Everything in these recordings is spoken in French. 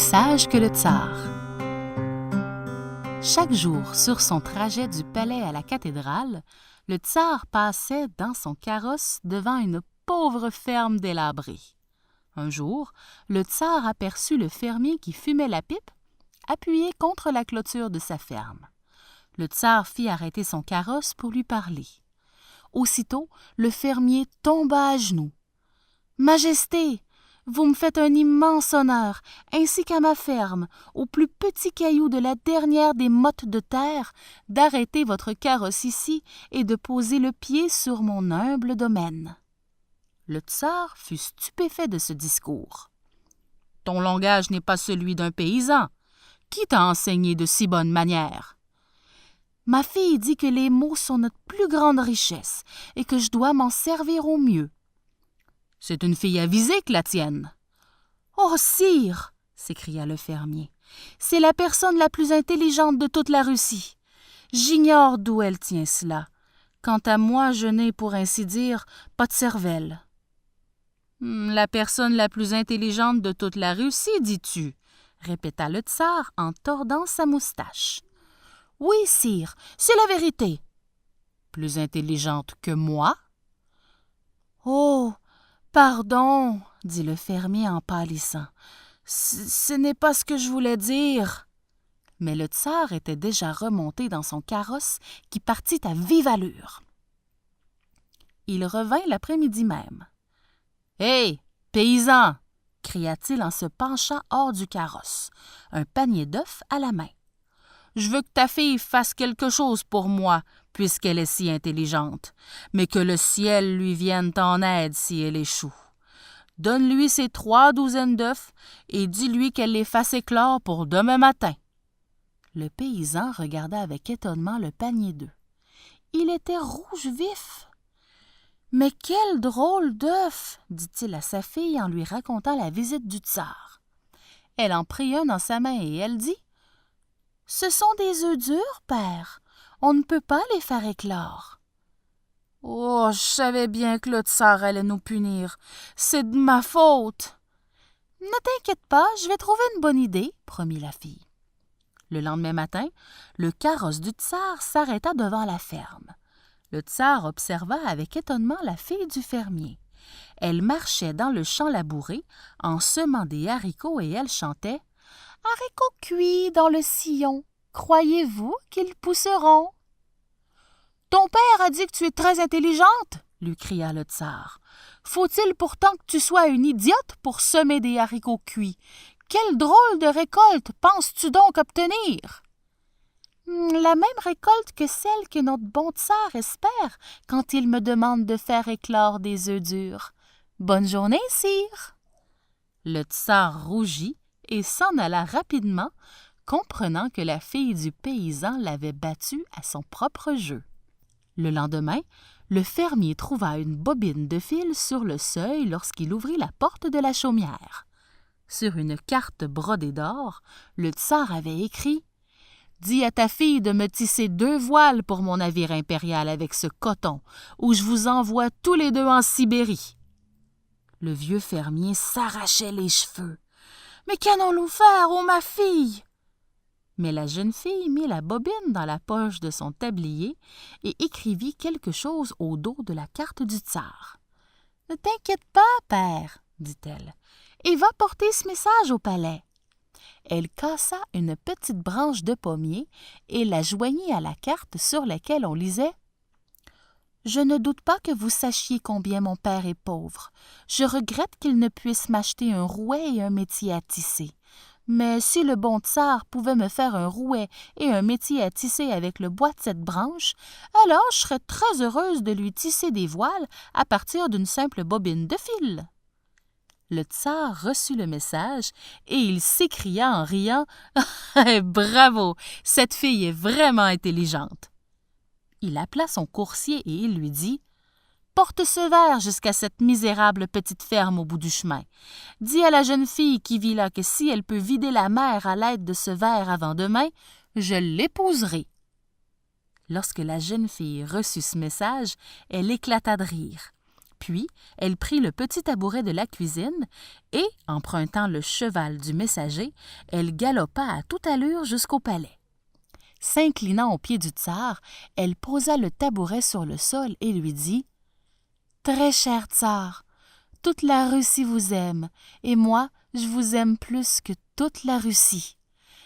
sage que le tsar. Chaque jour, sur son trajet du palais à la cathédrale, le tsar passait dans son carrosse devant une pauvre ferme délabrée. Un jour, le tsar aperçut le fermier qui fumait la pipe, appuyé contre la clôture de sa ferme. Le tsar fit arrêter son carrosse pour lui parler. Aussitôt, le fermier tomba à genoux. « Majesté, vous me faites un immense honneur, ainsi qu'à ma ferme, au plus petit caillou de la dernière des mottes de terre, d'arrêter votre carrosse ici et de poser le pied sur mon humble domaine. » Le tsar fut stupéfait de ce discours. « Ton langage n'est pas celui d'un paysan. Qui t'a enseigné de si bonnes manières? » « Ma fille dit que les mots sont notre plus grande richesse et que je dois m'en servir au mieux. » « C'est une fille avisée que la tienne. »« Oh, sire !» s'écria le fermier. « C'est la personne la plus intelligente de toute la Russie. J'ignore d'où elle tient cela. Quant à moi, je n'ai, pour ainsi dire, pas de cervelle. »« La personne la plus intelligente de toute la Russie, dis-tu » répéta le tsar en tordant sa moustache. « Oui, sire, c'est la vérité. »« Plus intelligente que moi ?»« Oh, pardon, » dit le fermier en pâlissant. « Ce n'est pas ce que je voulais dire. » Mais le tsar était déjà remonté dans son carrosse qui partit à vive allure. Il revint l'après-midi même. « Hé, paysan !» cria-t-il en se penchant hors du carrosse, un panier d'œufs à la main. « Je veux que ta fille fasse quelque chose pour moi, puisqu'elle est si intelligente, mais que le ciel lui vienne en aide si elle échoue. Donne-lui ses 3 douzaines d'œufs et dis-lui qu'elle les fasse éclore pour demain matin. » Le paysan regarda avec étonnement le panier d'œufs. Il était rouge vif. « Mais quel drôle d'œuf !» dit-il à sa fille en lui racontant la visite du tsar. Elle en prit un dans sa main et elle dit « Ce sont des œufs durs, père. On ne peut pas les faire éclore. »« Oh, je savais bien que le tsar allait nous punir. C'est de ma faute. »« Ne t'inquiète pas, je vais trouver une bonne idée, » promit la fille. Le lendemain matin, le carrosse du tsar s'arrêta devant la ferme. Le tsar observa avec étonnement la fille du fermier. Elle marchait dans le champ labouré en semant des haricots et elle chantait « Haricots cuits dans le sillon, croyez-vous qu'ils pousseront? »« Ton père a dit que tu es très intelligente, » lui cria le tsar. « Faut-il pourtant que tu sois une idiote pour semer des haricots cuits? Quelle drôle de récolte penses-tu donc obtenir? »« La même récolte que celle que notre bon tsar espère quand il me demande de faire éclore des œufs durs. Bonne journée, sire. » Le tsar rougit et s'en alla rapidement, comprenant que la fille du paysan l'avait battu à son propre jeu. Le lendemain, le fermier trouva une bobine de fil sur le seuil lorsqu'il ouvrit la porte de la chaumière. Sur une carte brodée d'or, le tsar avait écrit « Dis à ta fille de me tisser 2 voiles pour mon navire impérial avec ce coton, ou je vous envoie tous les 2 en Sibérie. » Le vieux fermier s'arrachait les cheveux. « Mais qu'allons-nous faire, ô ma fille? » Mais la jeune fille mit la bobine dans la poche de son tablier et écrivit quelque chose au dos de la carte du tsar. « Ne t'inquiète pas, père, » dit-elle, « et va porter ce message au palais. » Elle cassa une petite branche de pommier et la joignit à la carte sur laquelle on lisait « Je ne doute pas que vous sachiez combien mon père est pauvre. Je regrette qu'il ne puisse m'acheter un rouet et un métier à tisser. Mais si le bon tsar pouvait me faire un rouet et un métier à tisser avec le bois de cette branche, alors je serais très heureuse de lui tisser des voiles à partir d'une simple bobine de fil. » Le tsar reçut le message et il s'écria en riant « Bravo, cette fille est vraiment intelligente. » Il appela son coursier et il lui dit « Porte ce verre jusqu'à cette misérable petite ferme au bout du chemin. Dis à la jeune fille qui vit là que si elle peut vider la mer à l'aide de ce verre avant demain, je l'épouserai. » Lorsque la jeune fille reçut ce message, elle éclata de rire. Puis, elle prit le petit tabouret de la cuisine et, empruntant le cheval du messager, elle galopa à toute allure jusqu'au palais. S'inclinant aux pieds du tsar, elle posa le tabouret sur le sol et lui dit « Très cher tsar, toute la Russie vous aime, et moi, je vous aime plus que toute la Russie.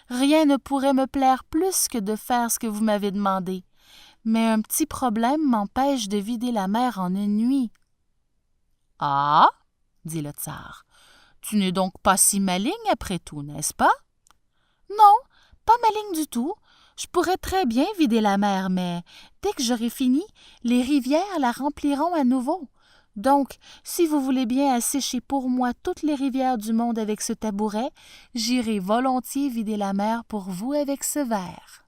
Rien ne pourrait me plaire plus que de faire ce que vous m'avez demandé. Mais un petit problème m'empêche de vider la mer en une nuit. » « Ah, dit le tsar, tu n'es donc pas si maligne après tout, n'est-ce pas? »« Non, pas maligne du tout. Je pourrais très bien vider la mer, mais dès que j'aurai fini, les rivières la rempliront à nouveau. Donc, si vous voulez bien assécher pour moi toutes les rivières du monde avec ce tabouret, j'irai volontiers vider la mer pour vous avec ce verre. »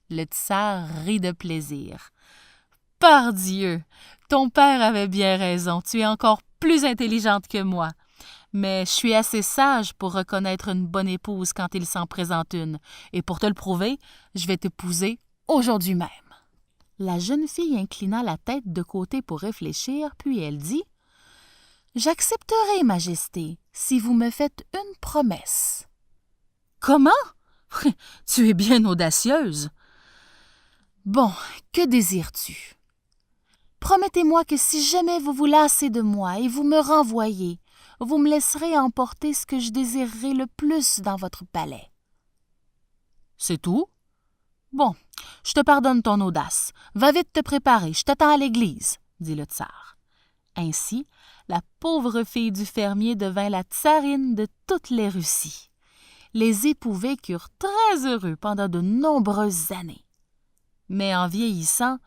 Le tsar rit de plaisir. « Pardieu, ton père avait bien raison, tu es encore plus intelligente que moi. Mais je suis assez sage pour reconnaître une bonne épouse quand il s'en présente une, et pour te le prouver, je vais t'épouser aujourd'hui même. » La jeune fille inclina la tête de côté pour réfléchir, puis elle dit « J'accepterai, Majesté, si vous me faites une promesse. »« Comment? Tu es bien audacieuse. »« Bon, que désires-tu? » « Promettez-moi que si jamais vous vous lassez de moi et vous me renvoyez, vous me laisserez emporter ce que je désirerai le plus dans votre palais. »« C'est tout? Bon, je te pardonne ton audace. Va vite te préparer, je t'attends à l'église, » dit le tsar. Ainsi, la pauvre fille du fermier devint la tsarine de toutes les Russies. Les époux vécurent très heureux pendant de nombreuses années. Mais en vieillissant,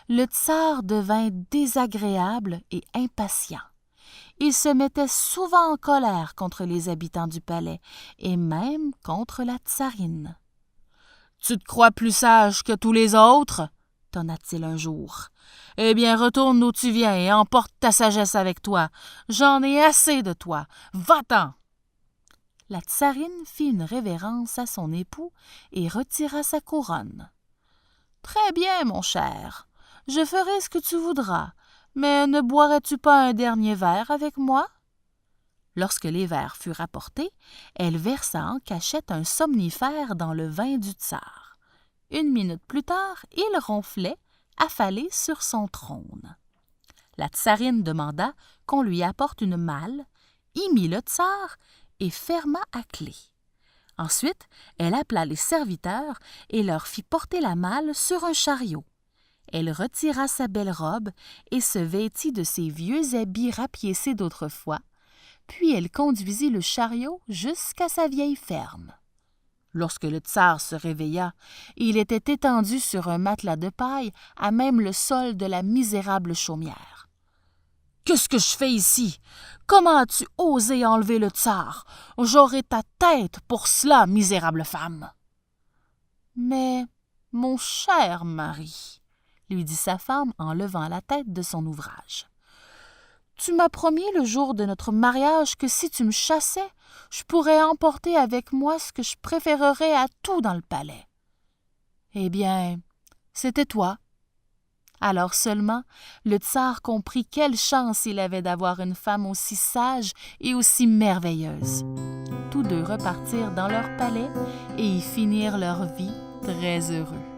le tsar devint désagréable et impatient. Il se mettait souvent en colère contre les habitants du palais et même contre la tsarine. « Tu te crois plus sage que tous les autres? » tonna-t-il un jour. « Eh bien, retourne d'où tu viens et emporte ta sagesse avec toi. J'en ai assez de toi. Va-t'en !» La tsarine fit une révérence à son époux et retira sa couronne. « Très bien, mon cher, je ferai ce que tu voudras, mais ne boirais-tu pas un dernier verre avec moi? » Lorsque les verres furent apportés, elle versa en cachette un somnifère dans le vin du tsar. 1 minute plus tard, il ronflait, affalé sur son trône. La tsarine demanda qu'on lui apporte une malle, y mit le tsar et ferma à clé. Ensuite, elle appela les serviteurs et leur fit porter la malle sur un chariot. Elle retira sa belle robe et se vêtit de ses vieux habits rapiécés d'autrefois, puis elle conduisit le chariot jusqu'à sa vieille ferme. Lorsque le tsar se réveilla, il était étendu sur un matelas de paille à même le sol de la misérable chaumière. « Qu'est-ce que je fais ici? Comment as-tu osé enlever le tsar? J'aurai ta tête pour cela, misérable femme! »« Mais, mon cher mari, » lui dit sa femme en levant la tête de son ouvrage, « tu m'as promis le jour de notre mariage que si tu me chassais, je pourrais emporter avec moi ce que je préférerais à tout dans le palais. Eh bien, c'était toi. » Alors seulement, le tsar comprit quelle chance il avait d'avoir une femme aussi sage et aussi merveilleuse. Tous deux repartirent dans leur palais et y finirent leur vie très heureux.